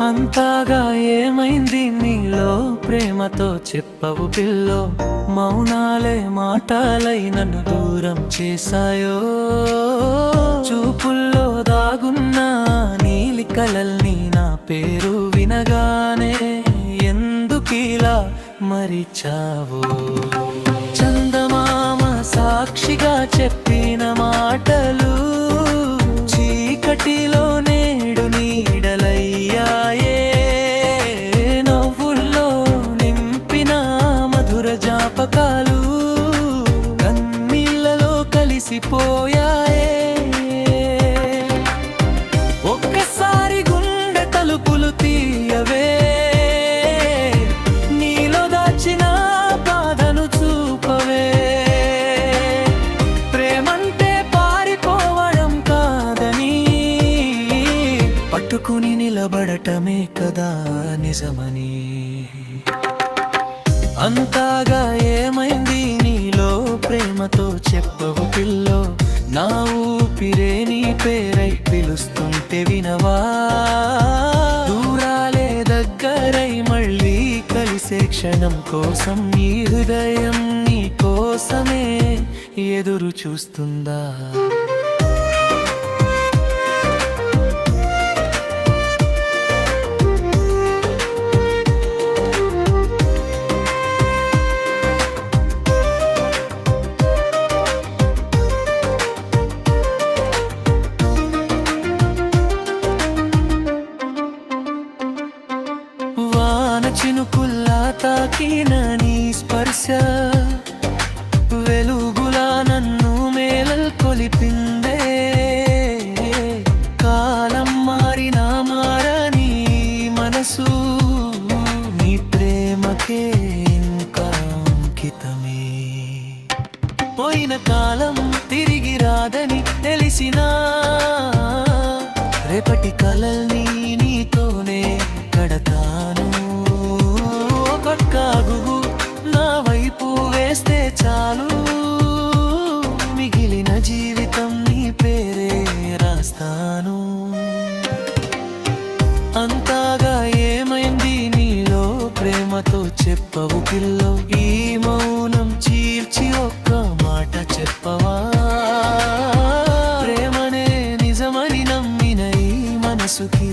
అంతగా ఏమైంది నీలో ప్రేమతో చెప్పవు పిల్లో, మౌనాలే మాటలై నన్ను దూరం చేశాయో. చూపుల్లో దాగున్న నీలి కలల్ని నా పేరు వినగానే ఎందుకిలా మరిచావు. చందమామ సాక్షిగా చెప్పిన మాటలు చీకటిలో నేడు నీడలయ్యాయే. నవ్వుల్లో నింపిన మధుర జ్ఞాపకాలు కన్నీళ్ళలో కలిసిపోయాయే. ఒక్కసారి గుండె తలుపులు తీయవే, నీలో దాచిన బాధను చూపవే. ప్రేమంటే పారిపోవడం కాదని, పట్టుకుని నిలబడటమే కదా నిజమని. అంతగా ఏమైంది నీలో ప్రేమతో చెప్పవు పిల్లో, నా ఊపిరే నీ పేరై పిలుస్తుంటే వినవా. దూరాలే దగ్గరై మళ్ళీ కలిసే క్షణం కోసం నీ హృదయం నీ కోసమే ఎదురు చూస్తుందా. చినుకుల్లా తాకిన నీ స్పర్శ వెలుగులా నన్ను మేళల్ కొలిపిందే. కాలం మారినా మారని మనసు నీ ప్రేమకే ఇంకా అంకితమే. పోయిన కాలం తిరిగి రాదని తెలిసినా రేపటి కలల్ని నీతోనే కడతాను. కాగు నా వైపు వేస్తే చాలు, మిగిలిన జీవితం నీ పేరే రాస్తాను. అంతగా ఏమైంది నీలో ప్రేమతో చెప్పవు పిల్లో, ఈ మౌనం చీల్చి ఒక్క మాట చెప్పవా. ప్రేమనే నిజమని నమ్మిన ఈ మనసుకి